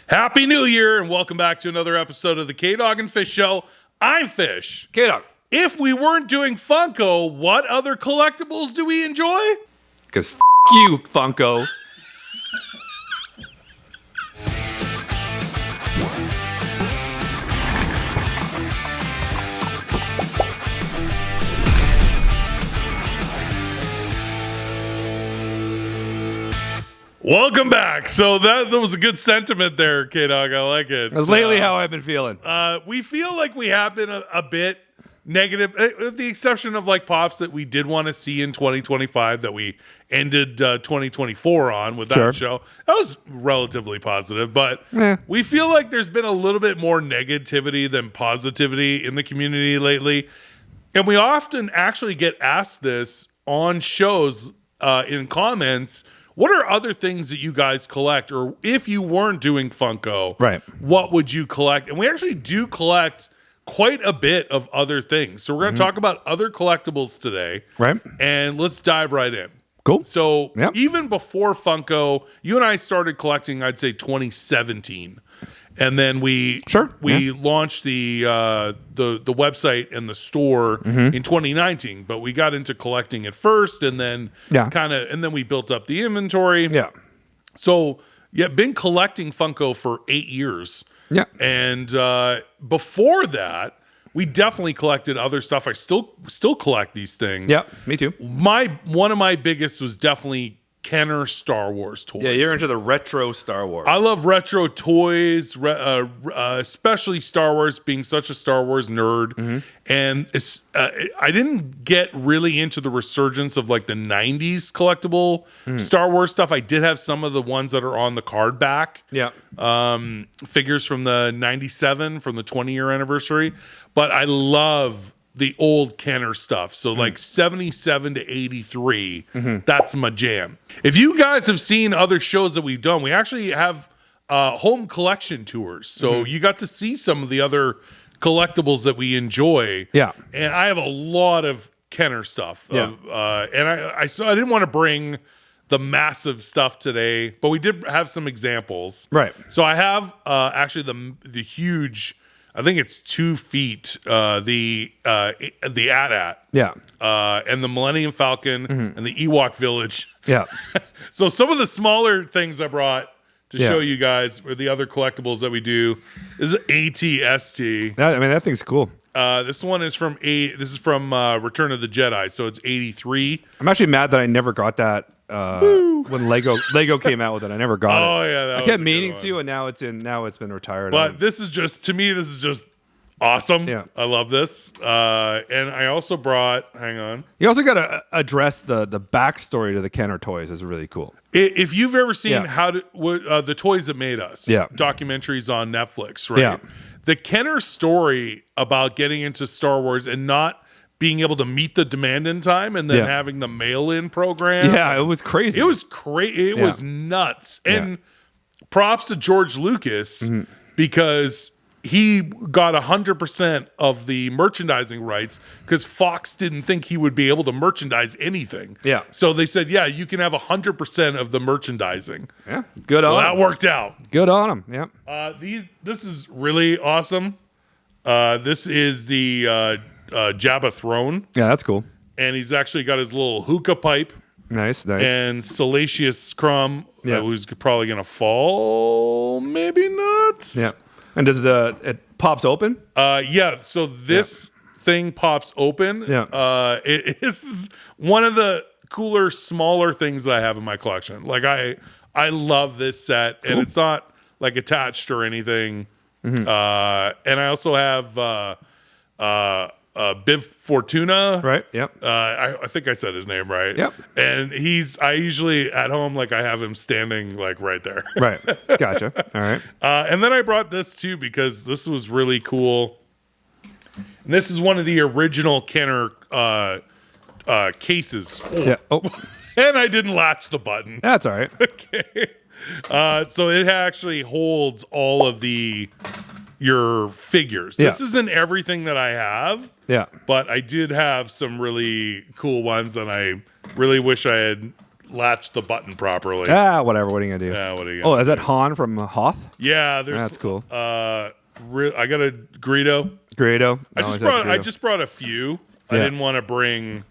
Happy New Year, and welcome back to another episode of the K-Dog&Fish Show. I'm Fish. K-Dog. If we weren't doing Funko, what other collectibles do we enjoy? Because you, Funko. Welcome back. So that was a good sentiment there, K-Dog. I like it. That's lately how I've been feeling. We feel like we have been a bit negative, with the exception of like pops that we did want to see in 2025 that we ended 2024 on with that show. That was relatively positive, but we feel like there's been a little bit more negativity than positivity in the community lately. And we often actually get asked this on shows in comments. What are other things that you guys collect? Or if you weren't doing Funko, what would you collect? And we actually do collect quite a bit of other things. So we're going to talk about other collectibles today. Right. And let's dive right in. Cool. So even before Funko, you and I started collecting, I'd say 2017. And then we launched the website and the store in 2019, but we got into collecting at first, and then and then we built up the inventory. Yeah. So been collecting Funko for 8 years. Yeah. And before that, we definitely collected other stuff. I still collect these things. Yeah, me too. One of my biggest was definitely Kenner Star Wars toys. Yeah, you're into the retro Star Wars. I love retro toys, especially Star Wars, being such a Star Wars nerd. And I didn't get really into the resurgence of like the 90s collectible Star Wars stuff. I did have some of the ones that are on the card back. Yeah. Figures from the 97, from the 20-year anniversary. But I love the old Kenner stuff. So like 77 to 83, that's my jam. If you guys have seen other shows that we've done, we actually have home collection tours. So you got to see some of the other collectibles that we enjoy. Yeah. And I have a lot of Kenner stuff. Yeah. And I didn't want to bring the massive stuff today, but we did have some examples. Right. So I have actually the huge, I think it's 2 feet. The AT-AT. Yeah. And the Millennium Falcon and the Ewok Village. Yeah. So some of the smaller things I brought to show you guys, or the other collectibles that we do, is AT-ST. I mean, that thing's cool. This one is from Return of the Jedi, so it's 83. I'm actually mad that I never got that. When Lego came out with it, I never got it. Oh yeah, I kept meaning to, and now it's been retired. But this is just awesome. Yeah, I love this. And I also brought. Hang on. You also got to address the backstory to the Kenner toys. Is really cool. If you've ever seen the toys that made us, documentaries on Netflix, right? Yeah. The Kenner story about getting into Star Wars and not being able to meet the demand in time, and then having the mail-in program. Yeah, it was crazy. It was crazy. It was nuts. And props to George Lucas, because he got 100% of the merchandising rights, because Fox didn't think he would be able to merchandise anything. Yeah. So they said, you can have 100% of the merchandising. Yeah. Good on him. That worked out. Good on him. Yeah. This is really awesome. This is the Jabba Throne. Yeah, that's cool. And he's actually got his little hookah pipe. Nice. And Salacious Crumb, who's probably going to fall, maybe not. Yeah. And does it pops open? So this thing pops open. Yeah. It is one of the cooler, smaller things that I have in my collection. Like I love this set, and it's not like attached or anything. And I also have Biv Fortuna. Right. Yep. I think I said his name right. Yep. And I usually at home, like, I have him standing like right there. Right. Gotcha. All right. And then I brought this too, because this was really cool. And this is one of the original Kenner cases. Yeah. Oh. And I didn't latch the button. That's all right. Okay. So it actually holds all of your figures. This isn't everything that I have. Yeah. But I did have some really cool ones, and I really wish I had latch the button properly. Whatever. What are you gonna do? Yeah, what are you? Oh, is that Han from Hoth? Yeah, That's cool. I got a Greedo. Greedo. I just brought a few. I didn't want to bring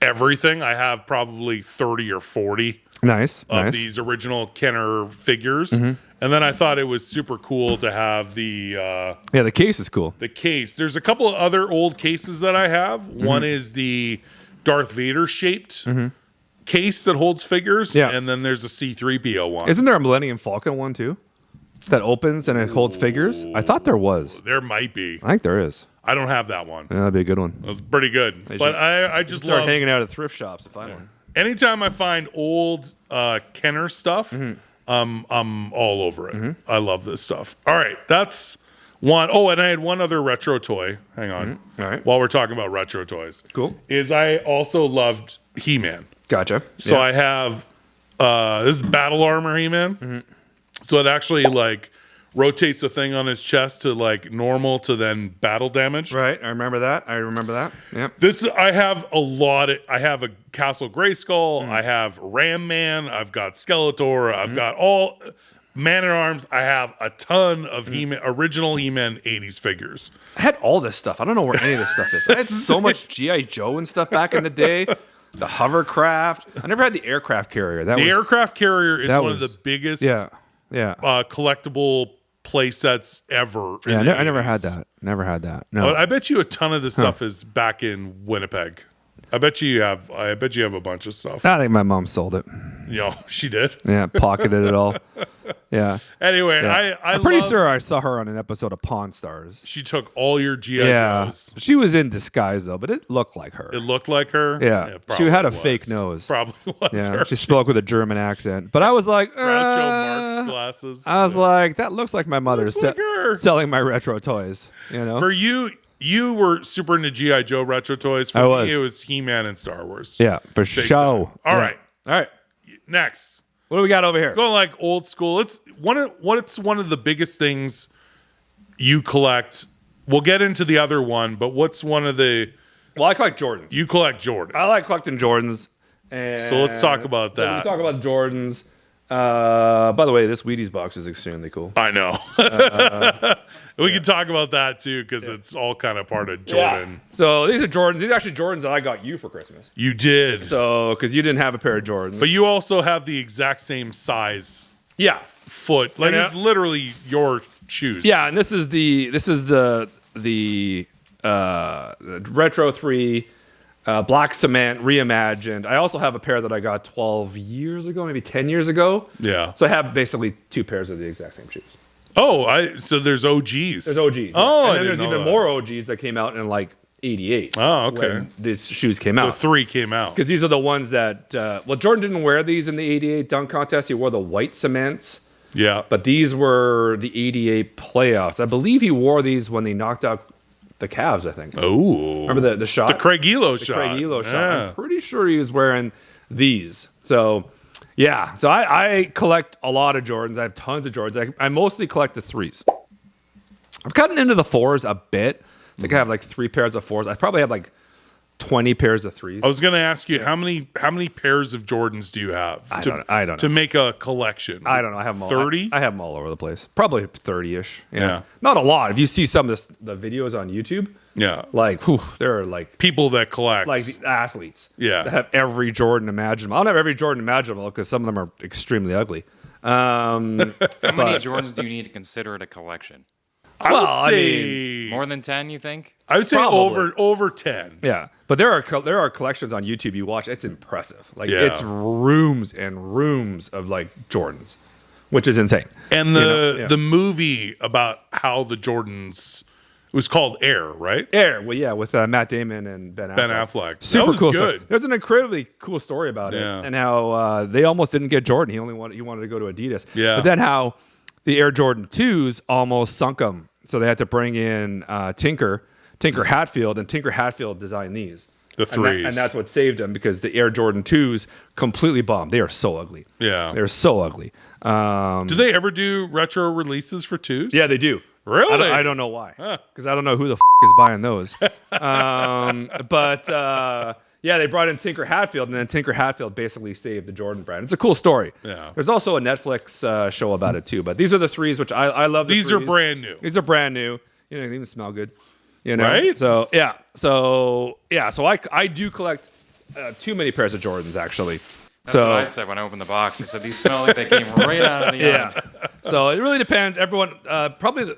everything. I have probably 30 or 40 of these original Kenner figures. And then I thought it was super cool to have the the case is cool. The case. There's a couple of other old cases that I have. One is the Darth Vader shaped case that holds figures, and then there's a C-3PO one. Isn't there a Millennium Falcon one too? That opens and it holds figures? I thought there was. There might be. I think there is. I don't have that one. Yeah, that'd be a good one. It's pretty good. But I just start love hanging out at thrift shops to find one. Anytime I find old Kenner stuff, I'm all over it. I love this stuff. All right, that's one. Oh, and I had one other retro toy. Hang on. All right. While we're talking about retro toys. Cool. Is I also loved He-Man. Gotcha. So I have this is Battle Armor He-Man. So it actually like rotates the thing on his chest to like normal to then battle damage. Right. I remember that. Yep. This I have a lot. I have a Castle Grayskull. I have Ram Man. I've got Skeletor. I've got all Man at Arms. I have a ton of He-Man, original He-Man 80s figures. I had all this stuff. I don't know where any of this stuff is. I had so much G.I. Joe and stuff back in the day. The hovercraft. I never had the aircraft carrier. The aircraft carrier is one of the biggest collectible play sets ever. Yeah, I never had that. Never had that. No. But I bet you a ton of this stuff is back in Winnipeg. I bet you have a bunch of stuff. I think my mom sold it. She did. Yeah, pocketed it all. Yeah. Anyway, I'm pretty sure I saw her on an episode of Pawn Stars. She took all your G.I. Joes. She was in disguise though, but it looked like her. It looked like her? Yeah. She had a fake nose. Probably was her. She spoke with a German accent. But I was like, Groucho Marx glasses. I was like, that looks like my mother selling my retro toys. For you were super into G.I. Joe retro toys. For me, it was He-Man and Star Wars. Yeah, for sure. All right. All right. Next. What do we got over here? Going like old school. It's one of the biggest things you collect. We'll get into the other one, but what's one of the... Well, I collect Jordans. You collect Jordans. I like collecting Jordans. And so let's talk about that. So we talk about Jordans. By the way, this Wheaties box is extremely cool. I know. We can talk about that too because it's all kind of part of Jordan. Yeah. So these are Jordans. These are actually Jordans that I got you for Christmas. You did. So because you didn't have a pair of Jordans, but you also have the exact same size. Yeah. Foot. Like it's literally your shoes. Yeah, and this is the Retro 3 Black Cement reimagined. I also have a pair that I got 12 years ago, maybe 10 years ago. Yeah. So I have basically two pairs of the exact same shoes. Oh, so there's OGs. There's OGs. Yeah. Oh, and then there's even more OGs that came out in like 88. Oh, okay. When these shoes came out. So 3 came out. Because these are the ones that, Jordan didn't wear these in the 88 dunk contest. He wore the white cements. Yeah. But these were the 88 playoffs. I believe he wore these when they knocked out the Cavs, I think. Oh. Remember the shot? The Craig Elo shot. Craig Elo shot. I'm pretty sure he was wearing these. So, yeah. So I collect a lot of Jordans. I have tons of Jordans. I mostly collect the 3s. I've gotten into the 4s a bit. I think I have like 3 pairs of 4s. I probably have like 20 pairs of 3s. I was going to ask you, how many pairs of Jordans do you have? I don't know. To make a collection. I don't know. I have them all. 30? I have them all over the place. Probably 30-ish. Yeah. Not a lot. If you see some of the videos on YouTube, like, there are like people that collect. Like the athletes. Yeah. That have every Jordan imaginable. I don't have every Jordan imaginable because some of them are extremely ugly. How many Jordans do you need to consider it a collection? I would say more than 10, you think? I would say over 10. Yeah. But there are collections on YouTube you watch. It's impressive. Like it's rooms and rooms of like Jordans, which is insane. And the movie about how the Jordans, it was called Air, right? Air. Well, yeah, with Matt Damon and Ben Affleck. Super cool good. Story. There's an incredibly cool story about it and how they almost didn't get Jordan. He wanted to go to Adidas. Yeah. But then how the Air Jordan 2s almost sunk him. So they had to bring in Tinker Hatfield, and Tinker Hatfield designed these. The 3s. And that's what saved them because the Air Jordan 2s completely bombed. They are so ugly. Yeah. They're so ugly. Do they ever do retro releases for 2s? Yeah, they do. Really? I don't know why. Because I don't know who the is buying those. Yeah, they brought in Tinker Hatfield, and then Tinker Hatfield basically saved the Jordan brand. It's a cool story. Yeah. There's also a Netflix show about it too. But these are the threes, which I love. These are brand new. These are brand new. You know, they even smell good. You know, Right? So I do collect too many pairs of Jordans actually. That's what I said when I opened the box. I said these smell like they came right out of the oven. So it really depends. Everyone, probably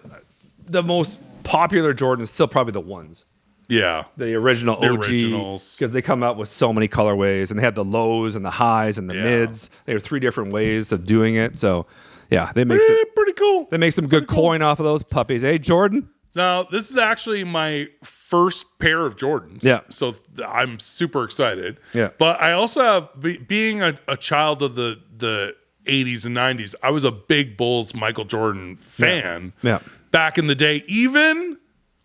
the most popular Jordan is still probably the ones. Yeah. The original OG, originals. because they come out with so many colorways, and they had the lows and the highs and the mids. They have 3 different ways of doing it. So, yeah, they make Pretty cool. they make some good coin off of those puppies. Hey, Jordan. Now, this is actually my first pair of Jordans. Yeah. So I'm super excited. Yeah. But I also have, being a child of the 80s and 90s, I was a big Bulls Michael Jordan fan. Yeah. Back in the day, even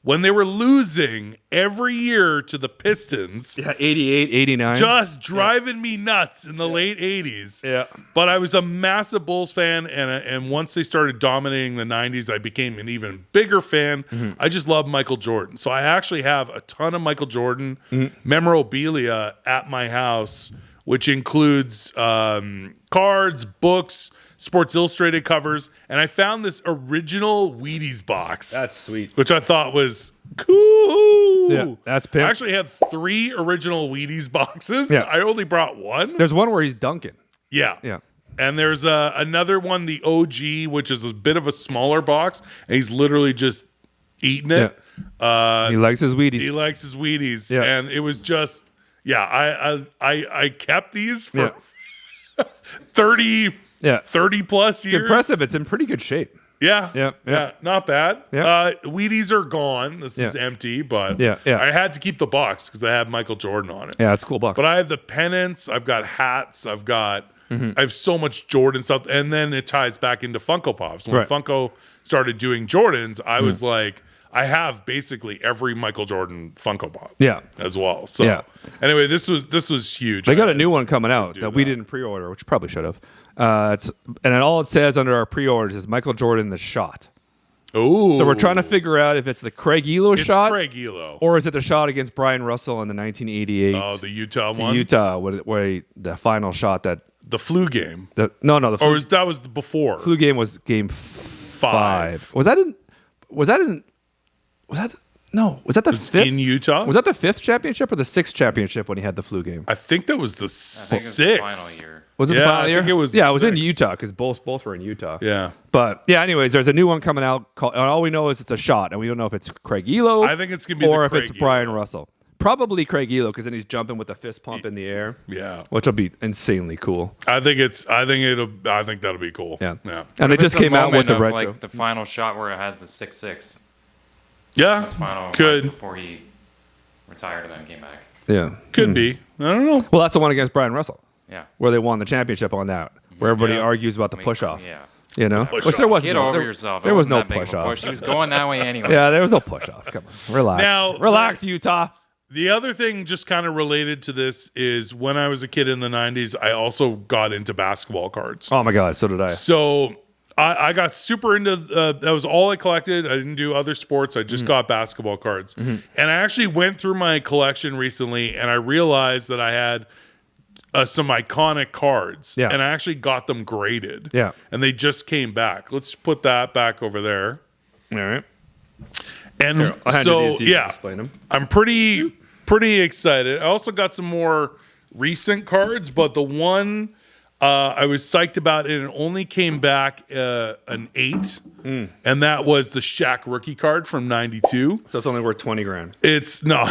when they were losing every year to the Pistons. Yeah, 88, 89. Just driving me nuts in the late 80s. Yeah. But I was a massive Bulls fan, and once they started dominating the 90s, I became an even bigger fan. I just love Michael Jordan. So I actually have a ton of Michael Jordan memorabilia at my house, which includes cards, books, Sports Illustrated covers, and I found this original Wheaties box. That's sweet. Which I thought was cool. Yeah, that's pimp. I actually have 3 original Wheaties boxes. Yeah. I only brought 1. There's one where he's dunking. Yeah. Yeah. And there's another one, the OG, which is a bit of a smaller box, and he's literally just eating it. He likes his Wheaties. He likes his Wheaties. Yeah. And it was just, I kept these for 30 plus years. It's impressive. It's in pretty good shape. Yeah, not bad. Yeah. Wheaties are gone. This is empty, but Yeah. I had to keep the box because I have Michael Jordan on it. Yeah, it's a cool box. But I have the pennants, I've got hats, I have so much Jordan stuff, and then it ties back into Funko Pops. When Funko started doing Jordans, I was like, I have basically every Michael Jordan Funko Pop. As well. So anyway, this was huge. They got a new one coming out that we didn't pre-order, which probably should have. And all it says under our pre-orders is Michael Jordan the shot. Oh, So we're trying to figure out if it's the Craig Elo shot, Craig Elo, or is it the shot against Brian Russell in the 1988? Oh, the Utah one, where the final shot that the flu game. the flu, That was before. flu game was game 5. Was that the fifth in Utah? Was that the 5th championship or the 6th championship when he had the flu game? I think that was the I think it was 6th. the final year. Was it the Yeah, final I year? think it was Yeah, it was in 6. Utah because both were in Utah. Yeah. But yeah, anyways, there's a new one coming out called, and all we know is it's a shot, and we don't know if it's Craig Elo. I think it's gonna be or the if Craig it's Brian Elo. Russell. Probably Craig Elo because then he's jumping with a fist pump in the air. Yeah. Which will be insanely cool. I think that'll be cool. Yeah. Yeah. And they If just it's a came out with moment the of, retro. like the final shot where it has the 6-6. Yeah. That's final. Could. Before he retired and then came back. Yeah. Could be. I don't know. Well, that's the one against Brian Russell Yeah. where they won the championship on that. Where everybody Yeah. argues about the I mean, push off. Yeah. You know? Push Which there off. was Get no, over there, yourself. There It was wasn't no that big of push a off. push. He was going that way anyway. Yeah, there was no push off. Come on. Relax. Now, Relax, Utah. The other thing just kind of related to this is when I was a kid in the 90s, I also got into basketball cards. Oh my God, so did I. So I got super into that was all I collected. I didn't do other sports. I just got basketball cards. And I actually went through my collection recently and I realized that I had some iconic cards. Yeah. And I actually got them graded. Yeah. And they just came back. Let's put that back over there. All right. And Here, I'll hand you so, these so you can yeah, explain them. I'm pretty excited. I also got some more recent cards, but the one I was psyched about, and it only came back an 8, and that was the Shaq rookie card from '92. So it's only worth 20 grand. It's no,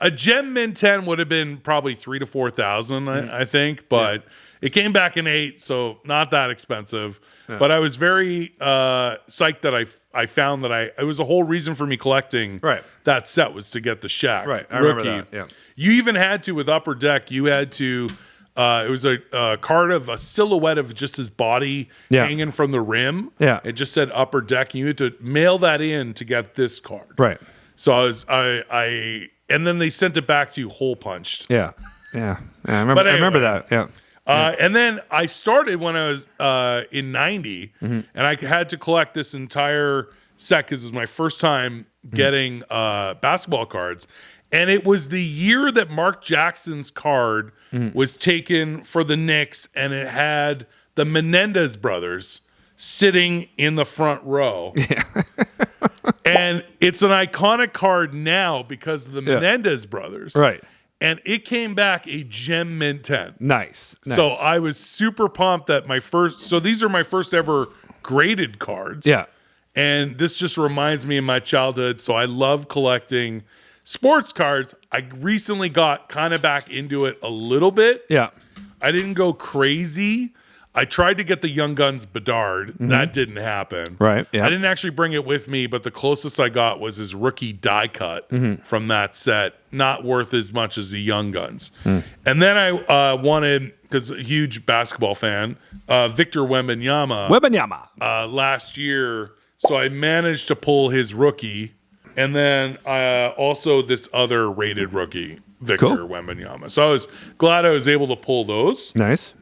a Gem Mint 10 would have been probably 3,000 to 4,000, I think, but it came back an 8, so not that expensive. Yeah. But I was very psyched that I found that it was a whole reason for me collecting that set was to get the Shaq I rookie. remember that. Yeah. You even had to, with Upper Deck, you had to, it was a card of a silhouette of just his body hanging from the rim. Yeah. It just said Upper Deck, and you had to mail that in to get this card. Right. So and then they sent it back to you hole punched. Yeah. Yeah. I remember, But anyway. I remember that. Yeah. And then I started when I was in 90, and I had to collect this entire set because it was my first time getting basketball cards. And it was the year that Mark Jackson's card was taken for the Knicks, and it had the Menendez brothers sitting in the front row. And it's an iconic card now because of the Menendez brothers. Right. And it came back a gem mint 10. Nice. So I was super pumped that these are my first ever graded cards. Yeah. And this just reminds me of my childhood. So I love collecting sports cards. I recently got kind of back into it a little bit. Yeah. I didn't go crazy. I tried to get the Young Guns Bedard. That didn't happen. Right. Yeah. I didn't actually bring it with me, but the closest I got was his rookie die cut from that set. Not worth as much as the Young Guns. And then I wanted, because a huge basketball fan, Victor Wembanyama last year. So I managed to pull his rookie. And then also this other rated rookie, Victor Wembanyama. So I was glad I was able to pull those. Nice.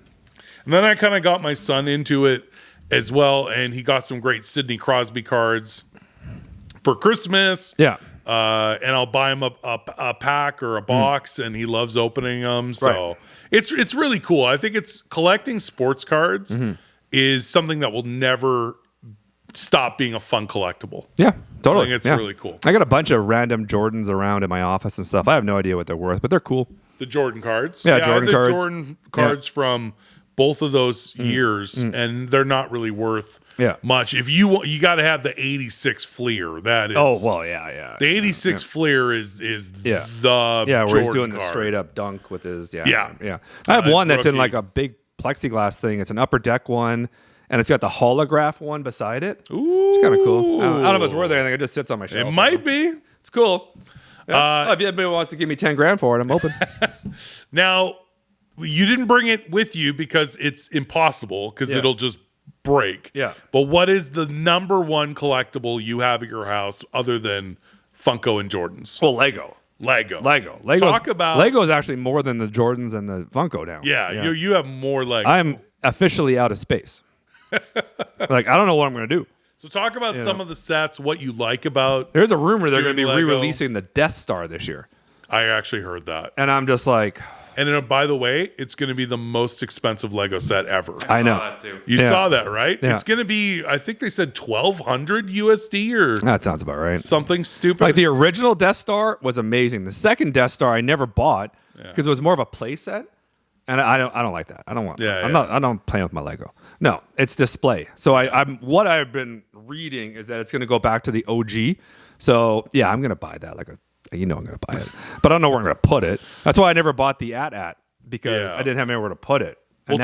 And then I kind of got my son into it as well, and he got some great Sidney Crosby cards for Christmas. Yeah. And I'll buy him a pack or a box, and he loves opening them. So it's really cool. I think it's collecting sports cards is something that will never stop being a fun collectible. Yeah, totally. I think it's really cool. I got a bunch of random Jordans around in my office and stuff. I have no idea what they're worth, but they're cool. The Jordan cards. Yeah, I Jordan have the cards. Jordan cards from both of those years, and they're not really worth much. If you got to have the 86 Fleer. That is. Oh well, yeah. The 86 Fleer is the where Jordan he's doing the card. straight up dunk with his Yeah. I have one that's in rookie. like a big plexiglass thing. It's an upper deck one, and it's got the holograph one beside it. Ooh. It's kind of cool. I don't know if it's worth anything. It just sits on my shelf. It might be. It's cool. If anybody wants to give me $10,000 for it, I'm open. Now, you didn't bring it with you because it's impossible because it'll just break. Yeah. But what is the number one collectible you have at your house other than Funko and Jordans? Well, Lego. Talk about Lego is actually more than the Jordans and the Funko now. Yeah. You have more Lego. I'm officially out of space. Like, I don't know what I'm going to do. So talk about some of the sets, what you like about. There's a rumor they're going to be Lego. re-releasing the Death Star this year. I actually heard that. And I'm just like... And by the way, it's going to be the most expensive Lego set ever. I know. That too. You saw that, right? Yeah. It's going to be, I think they said 1,200 USD or That sounds about right. something stupid. Like the original Death Star was amazing. The second Death Star I never bought because it was more of a play set. And I don't like that. I don't want I don't play with my Lego. No, it's display. So what I've been reading is that it's going to go back to the OG. So yeah, I'm going to buy that I'm going to buy it. But I don't know where I'm going to put it. That's why I never bought the at because I didn't have anywhere to put it. And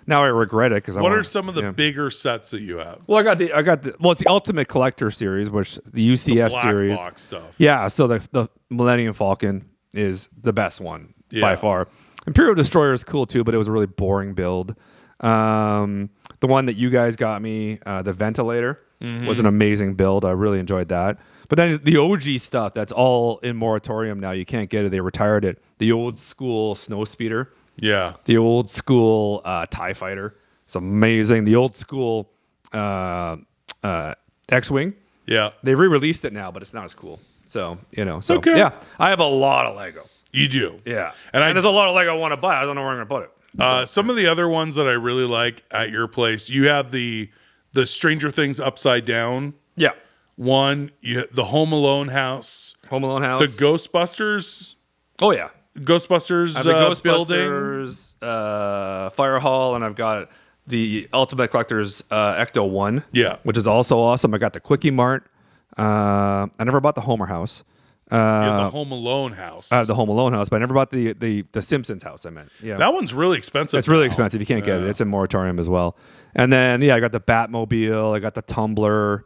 now I regret it because what are some of the bigger sets that you have? Well, it's the Ultimate Collector series, which the UCS Black series. box stuff. Yeah, so the Millennium Falcon is the best one by far. Imperial Destroyer is cool too, but it was a really boring build. The one that you guys got me, the Ventilator, was an amazing build. I really enjoyed that. But then the OG stuff, that's all in moratorium now. You can't get it. They retired it. The old school Snowspeeder. Yeah. The old school TIE Fighter. It's amazing. The old school X-Wing. Yeah. They re-released it now, but it's not as cool. So, Okay. yeah. I have a lot of Lego. You do. Yeah. And there's a lot of Lego I want to buy. I don't know where I'm going to put it. Some of the other ones that I really like at your place, you have the Stranger Things Upside Down Yeah. one, the Home Alone house, Home Alone house. the Ghostbusters. Oh, yeah. Ghostbusters, I have the building. Ghostbusters Fire Hall, and I've got the Ultimate Collector's Ecto 1. Yeah. Which is also awesome. I got the Quickie Mart. I never bought the Homer house. You have the Home Alone house. I have the Home Alone house, but I never bought the Simpsons house. I meant, yeah, that one's really expensive. it's really now. expensive. You can't get it. It's in moratorium as well. And then I got the Batmobile. I got the Tumbler.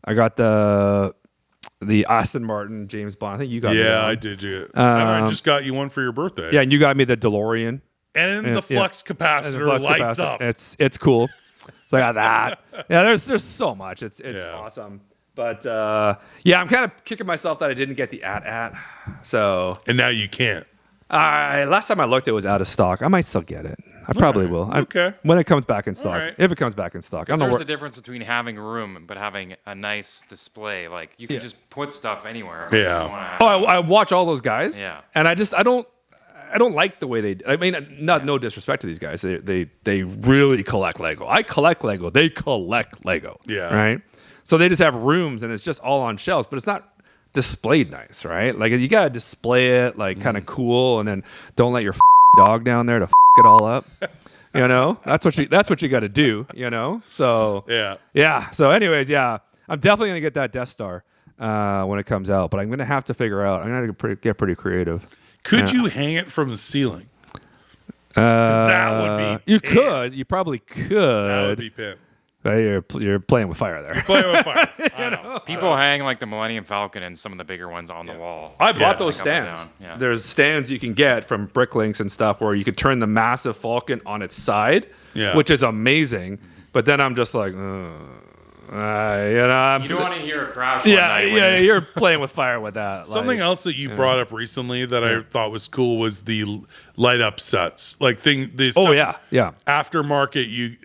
I got the Aston Martin James Bond. I think you got me that Yeah, one. I did. I just got you one for your birthday. Yeah, and you got me the DeLorean. And the flux capacitor And the flux lights capacitor. up. It's cool. So I got that. Yeah, there's so much. It's awesome. But I'm kind of kicking myself that I didn't get the at. So And now you can't. last time I looked, it was out of stock. I might still get it. I probably will. Okay. When it comes back in stock. right. If it comes back in stock. I don't know There's where, a difference between having room but having a nice display. Like you can just put stuff anywhere. Yeah. You wanna have. I watch all those guys. Yeah. And I don't like the way they. I mean, no disrespect to these guys. They really collect Lego. I collect Lego. They collect Lego. Yeah. Right. So they just have rooms, and it's just all on shelves, but it's not displayed nice, right? Like you gotta display it like kind of cool, and then don't let your dog down there to it all up. You know, that's what you got to do. You know. So yeah. So anyways, yeah, I'm definitely gonna get that Death Star when it comes out, but I'm gonna have to figure out. I'm gonna get pretty creative. Could you hang it from the ceiling? 'Cause that would be. You could. You probably could. That would be pimp. You're playing with fire there. Play with fire. I know. People hang like the Millennium Falcon and some of the bigger ones on the wall. I bought Yeah. those Like up and stands. down, yeah. There's stands you can get from Bricklinks and stuff where you could turn the massive Falcon on its side, Yeah. which is amazing. But then I'm just like, I'm, You don't want to hear a crash. One yeah, night when yeah, you- you're playing with fire with that. Something else that you brought up recently that I thought was cool was the light up sets, like Oh yeah. aftermarket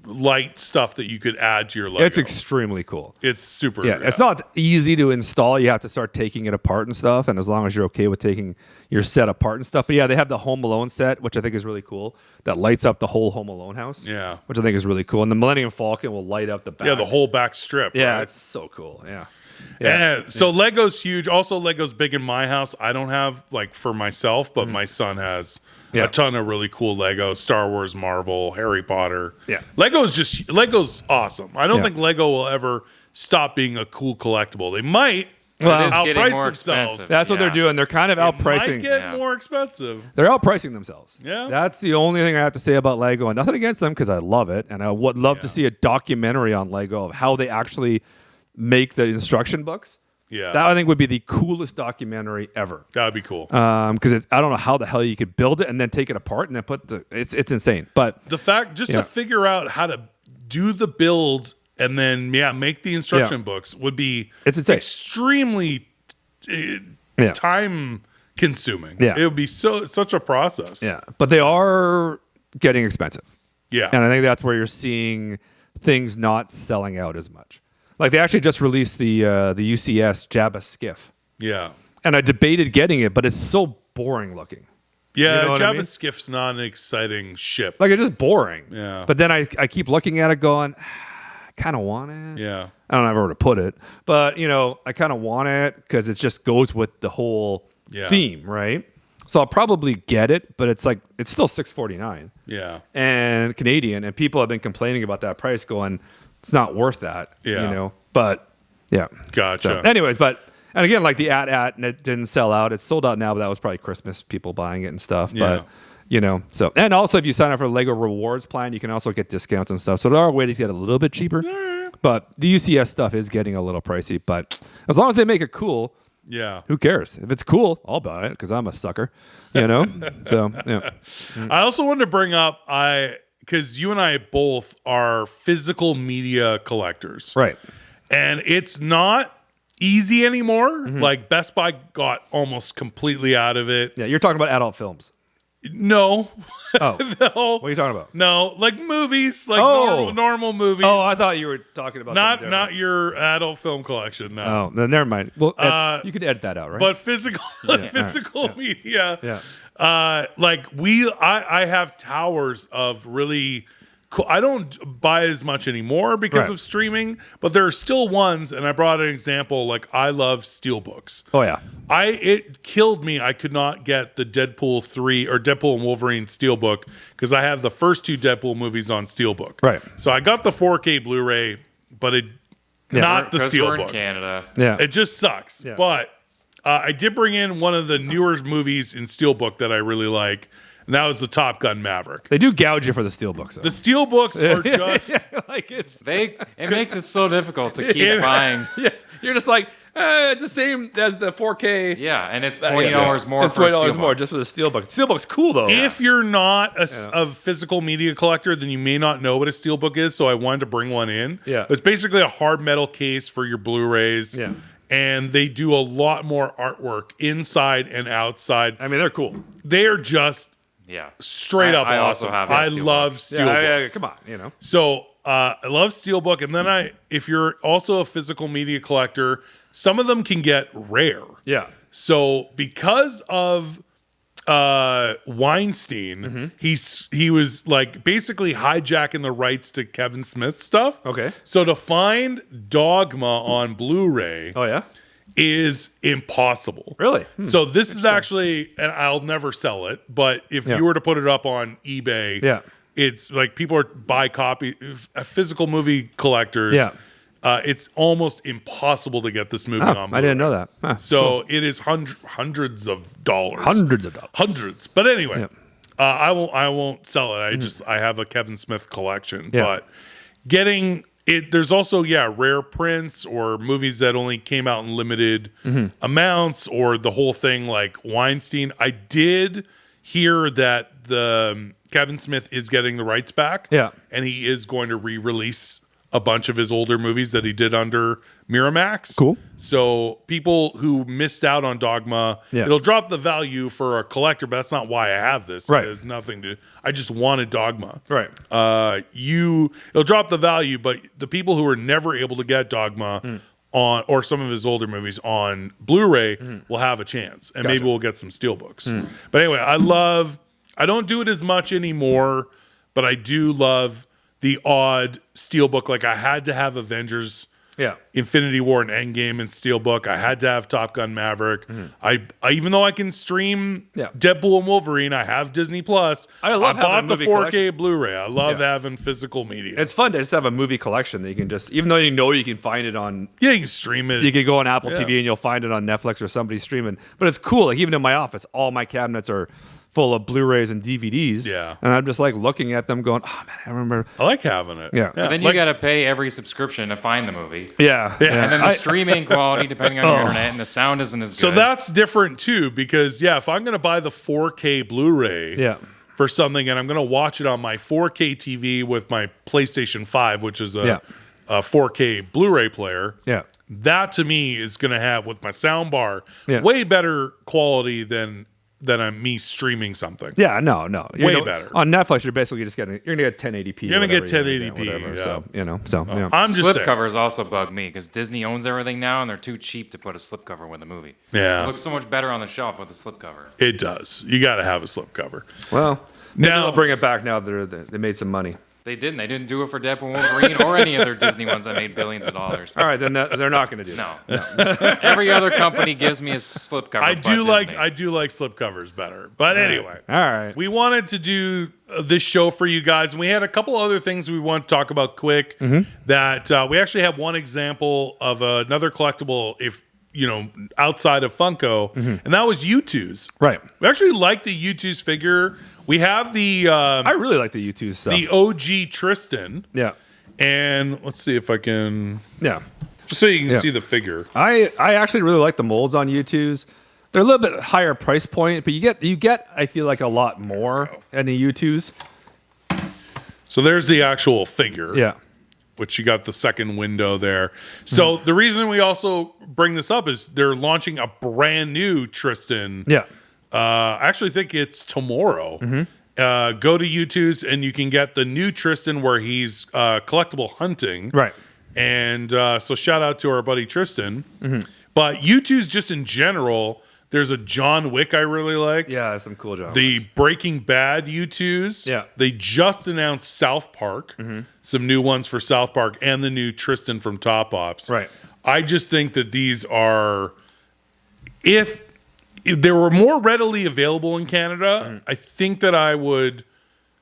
light stuff that you could add to your Lego. It's extremely cool. It's super. Yeah, it's not easy to install. You have to start taking it apart and stuff. And as long as you're okay with taking your set apart and stuff. But yeah, they have the Home Alone set, which I think is really cool. That lights up the whole Home Alone house. Yeah. Which I think is really cool. And the Millennium Falcon will light up the back. Yeah, the whole back strip. Yeah, right? it's so cool. Yeah. Yeah. So Lego's huge. Also, Lego's big in my house. I don't have like for myself, but my son has Yeah. a ton of really cool Lego, Star Wars, Marvel, Harry Potter. Yeah. Lego's awesome. I don't Yeah. think Lego will ever stop being a cool collectible. They might Well, It is getting outprice more themselves. expensive. That's what they're Yeah. doing. They're kind of Might outpricing. get Yeah. more expensive. They're outpricing themselves. Yeah. That's the only thing I have to say about Lego. And nothing against them because I love it. And I would love to see a documentary on Lego of how they actually make the instruction books. Yeah. That I think would be the coolest documentary ever. That would be cool. Because I don't know how the hell you could build it and then take it apart and then it's insane. But The fact just Yeah. to figure out how to do the build and then make the instruction books would be It's insane. extremely time consuming. Yeah. It would be such a process. yeah, but they are getting expensive. Yeah. And I think that's where you're seeing things not selling out as much. Like they actually just released the UCS Jabba skiff. Yeah. And I debated getting it, but it's so boring looking. Yeah, You know what I Jabba mean? Skiff's not an exciting ship. Like it's just boring. Yeah. But then I keep looking at it going, I kind of want it. Yeah. I don't know where to put it, but I kind of want it because it just goes with the whole theme, right? So I'll probably get it, but it's still $649 Yeah. and Canadian, and people have been complaining about that price, going, it's not worth that, Yeah. But yeah, Gotcha. So, anyways, and again, like the at and it didn't sell out. It's sold out now, but that was probably Christmas people buying it and stuff. Yeah. But so and also if you sign up for the Lego Rewards plan, you can also get discounts and stuff. So there are ways to get a little bit cheaper. But the UCS stuff is getting a little pricey. But as long as they make it cool, Yeah. who cares? If it's cool, I'll buy it because I'm a sucker. So yeah. I also wanted to bring up because you and I both are physical media collectors. Right. And it's not easy anymore. Mm-hmm. Like Best Buy got almost completely out of it. Yeah, you're talking about adult films. No. Oh. No. What are you talking about? No, like movies, like Oh. normal movies. Oh, I thought you were talking about something not different. your adult film collection. No, Oh, then never mind. Well, you could edit that out, right? but physical media. yeah. I have towers of really cool. I don't buy as much anymore because Right. of streaming, but there are still ones. And I brought an example. Like I love steelbooks. Oh yeah. It killed me. I could not get the Deadpool 3 or Deadpool and Wolverine Steelbook because I have the first two Deadpool movies on Steelbook. Right. So I got the 4K Blu-ray, but not the Because we're in Steelbook. Canada. Yeah. It just sucks. Yeah. But I did bring in one of the newer movies in Steelbook that I really like, and that was the Top Gun Maverick. They do gouge you for the steelbooks, though. The Steelbooks are just like it's It makes it so difficult to keep buying. yeah. You're just like it's the same as the 4K. Yeah, and it's $20 more It's for a $20 steelbook. more just for the steelbook. Steelbook's cool though. If you're not a physical media collector, then you may not know what a steelbook is. So I wanted to bring one in. Yeah. It's basically a hard metal case for your Blu-rays. Yeah. And they do a lot more artwork inside and outside. I mean, they're cool. They are just Yeah. straight up I awesome. also have I that Steelbook. love Steelbook. Yeah, come on, you know. So I love Steelbook, and then if you're also a physical media collector, some of them can get rare. Yeah. So because of Weinstein, he was like basically hijacking the rights to Kevin Smith's stuff. Okay. So to find Dogma on Blu-ray Oh yeah. is impossible. Really? So this is actually, and I'll never sell it, but if you were to put it up on eBay, it's like people are buy copy, physical movie collectors. Yeah. It's almost impossible to get this movie on Blu-ray. I didn't know that. Huh, So it is hundreds of dollars. Hundreds of dollars. Hundreds. But anyway, Yep. I won't sell it. I have a Kevin Smith collection. Yeah. But getting it, there's also rare prints or movies that only came out in limited amounts, or the whole thing like Weinstein. I did hear that the Kevin Smith is getting the rights back. Yeah. And he is going to re-release a bunch of his older movies that he did under Miramax. Cool. So people who missed out on Dogma, it'll drop the value for a collector, but that's not why I have this. Right. It has nothing to. I just wanted Dogma. Right. It'll drop the value, but the people who were never able to get Dogma on, or some of his older movies on Blu-ray, will have a chance, and maybe we'll get some steelbooks. But anyway, I don't do it as much anymore, but I do love the odd steelbook. Like I had to have Avengers, Infinity War, and Endgame and steelbook. I had to have Top Gun Maverick. I even though I can stream Deadpool and Wolverine, I have Disney Plus. I love bought having a the movie 4K collection. Blu-ray. I love having physical media. It's fun to just have a movie collection that you can just, even though you know you can find it on, you can stream it. you could go on Apple TV and you'll find it on Netflix or somebody streaming. But it's cool. Like even in my office, all my cabinets are full of Blu-rays and DVDs. Yeah. And I'm just like looking at them going, oh man, I remember. I like having it. Yeah. But then you got to pay every subscription to find the movie. Yeah. And then the streaming quality, depending on your internet, and the sound isn't as good. So that's different too, because if I'm going to buy the 4K Blu-ray for something and I'm going to watch it on my 4K TV with my PlayStation 5, which is a 4K Blu-ray player, that to me is going to have, with my sound bar, way better quality than me streaming something. Yeah, no. Way better. On Netflix, you're basically just getting, you're going to get 1080p. You're going to get 1080p. So, I'm just slip saying. covers also bug me because Disney owns everything now, and they're too cheap to put a slipcover with a movie. Yeah. It looks so much better on the shelf with a slipcover. It does. You got to have a slipcover. Well, maybe Now- they'll bring it back now that they made some money. They didn't. They didn't do it for Deadpool and Wolverine or any other Disney ones that made billions of dollars. All right, then they're not going to do that. No. Every other company gives me a slipcover. I but do like Disney. slipcovers better. But anyway. All right. We wanted to do this show for you guys, and we had a couple other things we want to talk about quick. That we actually have one example of another collectible, if outside of Funko, and that was U2's. Right. We actually like the U2's figure. We have the I really like the U2 stuff. the OG Tristan, Yeah. and let's see if I can Yeah. just so you can see the figure. I actually really like the molds on U2s. They're a little bit higher price point, but you get I feel like a lot more in the U2s. So there's the actual figure. Yeah. Which you got the second window there. So the reason we also bring this up is they're launching a brand new Tristan. Yeah. I actually think it's tomorrow. Go to U2's and you can get the new Tristan where he's collectible hunting. Right. And so shout out to our buddy Tristan. But U2's just in general, there's a John Wick I really like. Yeah, some cool jobs. The Breaking Bad U2s. Yeah. They just announced South Park. Some new ones for South Park and the new Tristan from Top Ops. Right. I just think that these are, if they were more readily available in Canada, I think that I would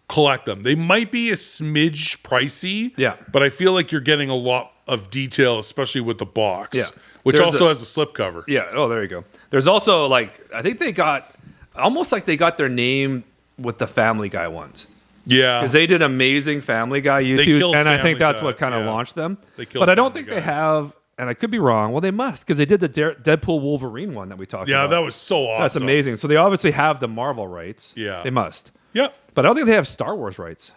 collect them. They might be a smidge pricey. Yeah. But I feel like you're getting a lot of detail, especially with the box. Yeah. Which There's also has a slipcover. Yeah. Oh, there you go. There's also I think they got almost like they got their name with the Family Guy ones. Yeah. Because they did amazing Family Guy YouTubes, killed and I think Family that's Guy, what kind of yeah. launched them. They killed But I don't Family think they Guys. have, and I could be wrong. Well, they must, because they did the Deadpool Wolverine one that we talked about. Yeah, that was so awesome. That's amazing. So they obviously have the Marvel rights. Yeah. They must. Yeah. But I don't think they have Star Wars rights.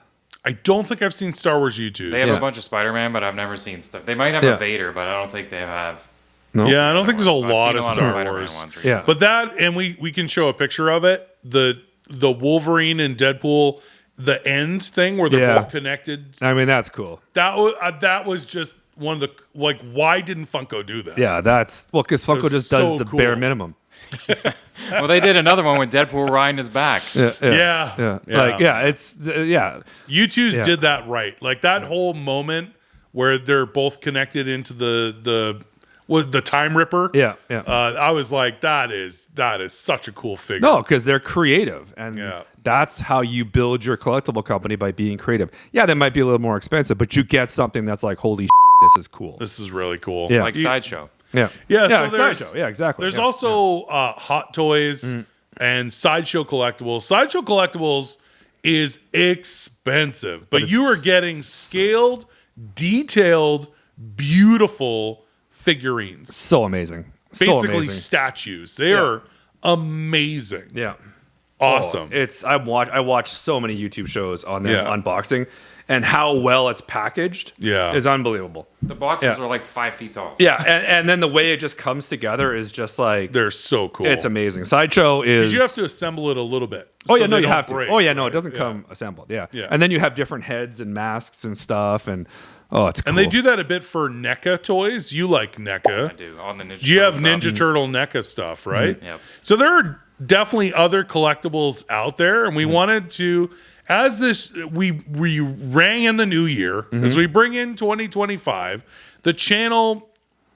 I don't think I've seen Star Wars YouTubes. They have Yeah. a bunch of Spider-Man, but I've never seen stuff. They might have Yeah. a Vader, but I don't think they have. No? Yeah, I don't think there's a I've lot seen of a lot Star Spider-Man Wars. ones Yeah. recently. But that, and we can show a picture of it. The the Wolverine and Deadpool, the end thing where they're Yeah. both connected. I mean, that's cool. That was just one of the, like, why didn't Funko do that? Yeah, that's well, because Funko was just does so the cool. bare minimum. Well, they did another one with Deadpool riding his back. Yeah. Like, it's U2's Yeah. did that right. Like that whole moment where they're both connected into the Time Ripper. Yeah. I was like, that is such a cool figure. No, because they're creative, and Yeah. that's how you build your collectible company, by being creative. Yeah, that might be a little more expensive, but you get something that's like, holy shit, this is cool. This is really cool. Yeah. Like Sideshow. Yeah, Yeah, so it's there's- Sideshow. Yeah, exactly. There's Yeah. also Hot Toys and Sideshow Collectibles. Sideshow Collectibles is expensive, but you are getting scaled, detailed, beautiful figurines. so amazing. So Basically amazing. statues. They are amazing. Yeah. Awesome. I watch so many YouTube shows on them Yeah. unboxing, and how well it's packaged is unbelievable. The boxes Yeah. are like 5 feet tall. Yeah, and then the way it just comes together is just like, They're so cool. it's amazing. Sideshow is. You have to assemble it a little bit. Oh so yeah, no, they you don't have to. break, Oh yeah, no, right? it doesn't Yeah. come assembled. Yeah. Yeah. And then you have different heads and masks and stuff, and it's cool. And they do that a bit for NECA toys. You like NECA. I do. All the Ninja You have Turtle Ninja stuff. Turtle NECA stuff, right? Yep. So there are definitely other collectibles out there, and we wanted to, as this we rang in the new year, as we bring in 2025, the channel,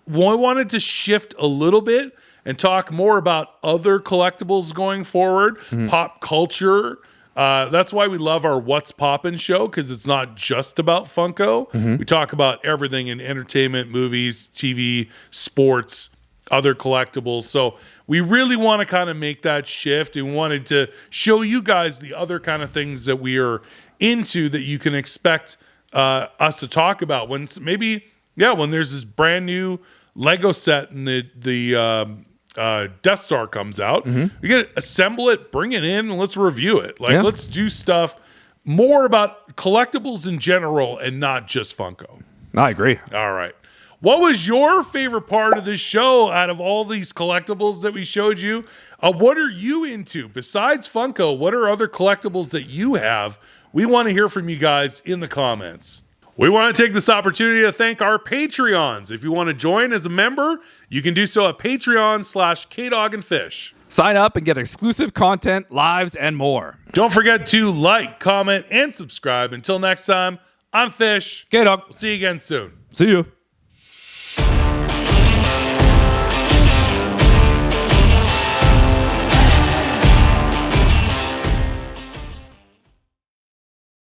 we wanted to shift a little bit and talk more about other collectibles going forward, pop culture. That's why we love our What's Poppin' show, because it's not just about Funko. We talk about everything in entertainment, movies, TV, sports, other collectibles. So we really want to kind of make that shift, and wanted to show you guys the other kind of things that we are into that you can expect us to talk about when when there's this brand new Lego set and the Death Star comes out. You can assemble it, bring it in, and let's review it. Let's do stuff more about collectibles in general and not just Funko. I agree. All right. What was your favorite part of this show out of all these collectibles that we showed you? What are you into? Besides Funko, what are other collectibles that you have? We want to hear from you guys in the comments. We want to take this opportunity to thank our Patreons. If you want to join as a member, you can do so at Patreon/k-dogandfish. Sign up and get exclusive content, lives, and more. Don't forget to like, comment, and subscribe. Until next time, I'm Fish. K-Dog. See you again soon. See you.